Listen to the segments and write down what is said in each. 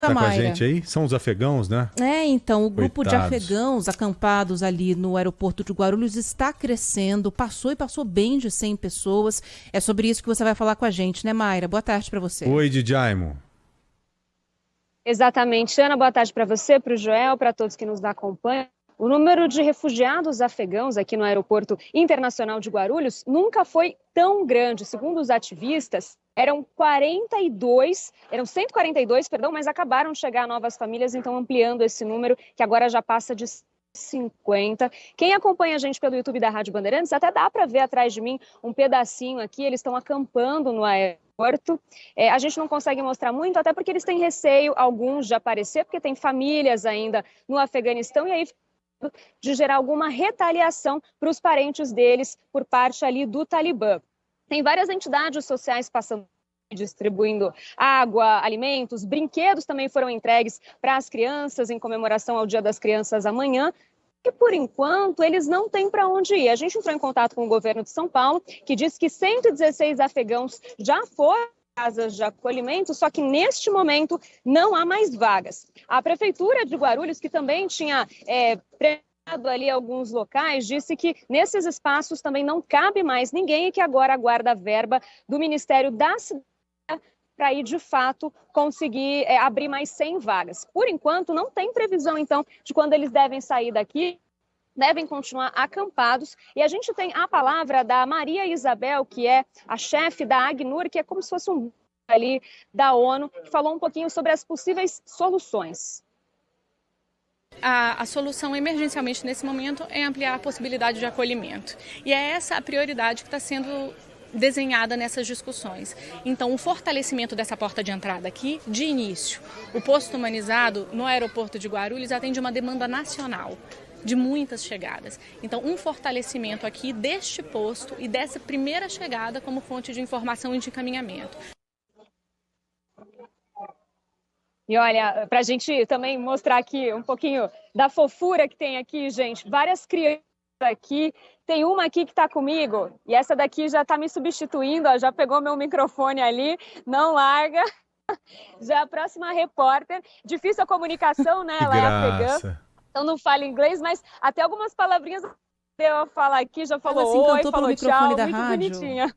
Tá com a Mayra. gente aí? São os afegãos, né? Então, o grupo de Coitados. afegãos acampados ali no aeroporto de Guarulhos está crescendo, passou bem de 100 pessoas. É sobre isso que você vai falar com a gente, né, Mayra? Boa tarde para você. Oi, Djaimo. Exatamente, Ana, boa tarde para você, para o Joel, para todos que nos acompanham. O número de refugiados afegãos aqui no Aeroporto Internacional de Guarulhos nunca foi tão grande. Segundo os ativistas, eram 142, perdão, mas acabaram de chegar novas famílias, então ampliando esse número, que agora já passa de 50. Quem acompanha a gente pelo YouTube da Rádio Bandeirantes, até dá para ver atrás de mim um pedacinho aqui, eles estão acampando no aeroporto. A gente não consegue mostrar muito, até porque eles têm receio, alguns, de aparecer, porque tem famílias ainda no Afeganistão, e aí de gerar alguma retaliação para os parentes deles por parte ali do Talibã. Tem várias entidades sociais passando, distribuindo água, alimentos, brinquedos também foram entregues para as crianças em comemoração ao Dia das Crianças amanhã. E, por enquanto, eles não têm para onde ir. A gente entrou em contato com o governo de São Paulo, que diz que 116 afegãos já foram casas de acolhimento, só que neste momento não há mais vagas. A Prefeitura de Guarulhos, que também tinha preparado ali alguns locais, disse que nesses espaços também não cabe mais ninguém e que agora aguarda a verba do Ministério da Cidade para ir, de fato, conseguir abrir mais 100 vagas. Por enquanto, não tem previsão, então, de quando eles devem sair daqui. Devem continuar acampados. E a gente tem a palavra da Maria Isabel, que é a chefe da ACNUR, que é como se fosse um ali da ONU, que falou um pouquinho sobre as possíveis soluções. A solução emergencialmente nesse momento é ampliar a possibilidade de acolhimento. E é essa a prioridade que está sendo desenhada nessas discussões. Então, o fortalecimento dessa porta de entrada aqui, de início, o posto humanizado no aeroporto de Guarulhos atende uma demanda nacional de muitas chegadas. Então, um fortalecimento aqui deste posto e dessa primeira chegada como fonte de informação e de encaminhamento. E olha, para a gente também mostrar aqui um pouquinho da fofura que tem aqui, gente, várias crianças aqui. Tem uma aqui que está comigo e essa daqui já está me substituindo, ó, já pegou meu microfone ali, não larga. Já é a próxima repórter. Difícil a comunicação, né? Ela é afegã, então não fala inglês, mas até algumas palavrinhas eu falar aqui, já falou ela se oi, encantou falou pelo microfone tchau, da muito rádio. bonitinha.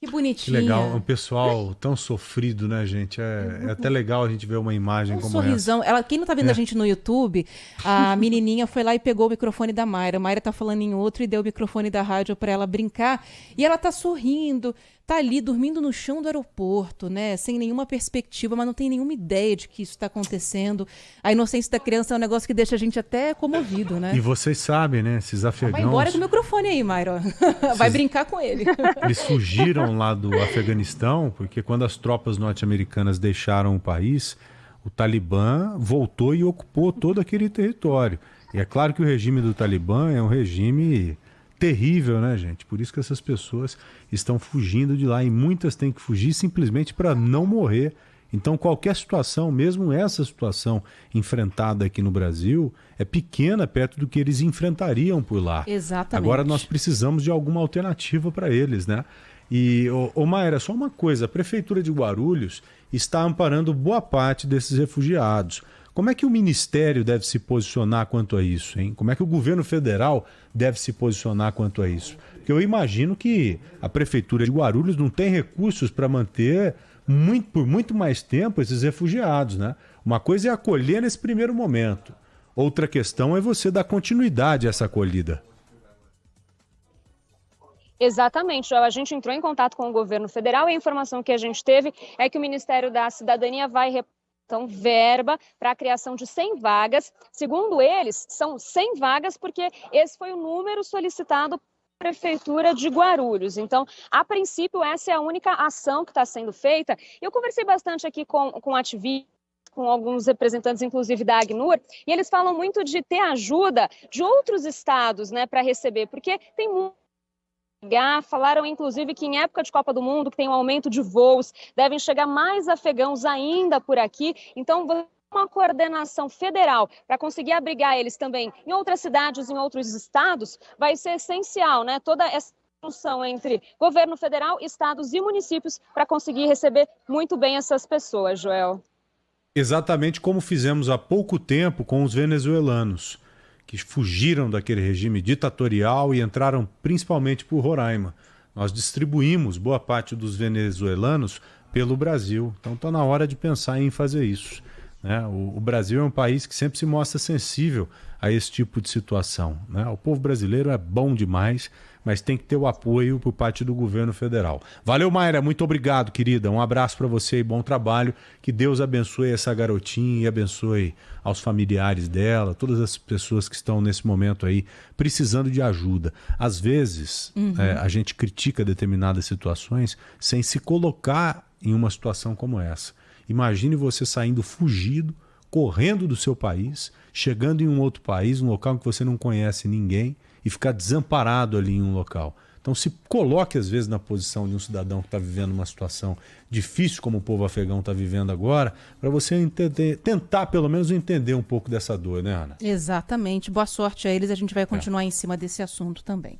Que Que bonitinha. legal, um pessoal tão sofrido, né, gente? É até legal a gente ver uma imagem como sorrisão. essa. Quem não tá vendo a gente no YouTube, a menininha foi lá e pegou o microfone da Mayra. A Mayra tá falando em outro e deu o microfone da rádio para ela brincar. E ela tá sorrindo, tá ali dormindo no chão do aeroporto, né? Sem nenhuma perspectiva, mas não tem nenhuma ideia de que isso está acontecendo. A inocência da criança é um negócio que deixa a gente até comovido, né? E vocês sabem, né, esses afegãos... Vai embora com o microfone aí, Mayra. Vai brincar com ele. Eles fugiram lá do Afeganistão, porque quando as tropas norte-americanas deixaram o país, o Talibã voltou e ocupou todo aquele território. E é claro que o regime do Talibã é um regime terrível, né, gente? Por isso que essas pessoas estão fugindo de lá e muitas têm que fugir simplesmente para não morrer. Então, qualquer situação, mesmo essa situação enfrentada aqui no Brasil, é pequena perto do que eles enfrentariam por lá. Exatamente. Agora nós precisamos de alguma alternativa para eles, né? E, Mayra, só uma coisa, a Prefeitura de Guarulhos está amparando boa parte desses refugiados. Como é que o Ministério deve se posicionar quanto a isso, hein? Como é que o governo federal deve se posicionar quanto a isso? Porque eu imagino que a Prefeitura de Guarulhos não tem recursos para manter por muito mais tempo esses refugiados, né? Uma coisa é acolher nesse primeiro momento. Outra questão é você dar continuidade a essa acolhida. Exatamente, Joel. A gente entrou em contato com o governo federal e a informação que a gente teve é que o Ministério da Cidadania vai então verba para a criação de 100 vagas. Segundo eles, são 100 vagas porque esse foi o número solicitado pela Prefeitura de Guarulhos. Então, a princípio, essa é a única ação que está sendo feita. Eu conversei bastante aqui com ativistas, com alguns representantes, inclusive da ACNUR, e eles falam muito de ter ajuda de outros estados, né, para receber, porque tem muito. Falaram, inclusive, que em época de Copa do Mundo, que tem um aumento de voos, devem chegar mais afegãos ainda por aqui. Então, uma coordenação federal para conseguir abrigar eles também em outras cidades, em outros estados, vai ser essencial, né? Toda essa função entre governo federal, estados e municípios para conseguir receber muito bem essas pessoas, Joel. Exatamente como fizemos há pouco tempo com os venezuelanos, que fugiram daquele regime ditatorial e entraram principalmente por Roraima. Nós distribuímos boa parte dos venezuelanos pelo Brasil. Então está na hora de pensar em fazer isso, né? O Brasil é um país que sempre se mostra sensível a esse tipo de situação, né? O povo brasileiro é bom demais, mas tem que ter o apoio por parte do governo federal. Valeu, Mayra, muito obrigado, querida. Um abraço para você e bom trabalho. Que Deus abençoe essa garotinha e abençoe aos familiares dela, todas as pessoas que estão nesse momento aí precisando de ajuda. Às vezes, a gente critica determinadas situações sem se colocar em uma situação como essa. Imagine você saindo fugido, correndo do seu país, chegando em um outro país, um local em que você não conhece ninguém e ficar desamparado ali em um local. Então se coloque às vezes na posição de um cidadão que está vivendo uma situação difícil como o povo afegão está vivendo agora, para você tentar pelo menos entender um pouco dessa dor, né, Ana? Exatamente. Boa sorte a eles, a gente vai continuar em cima desse assunto também.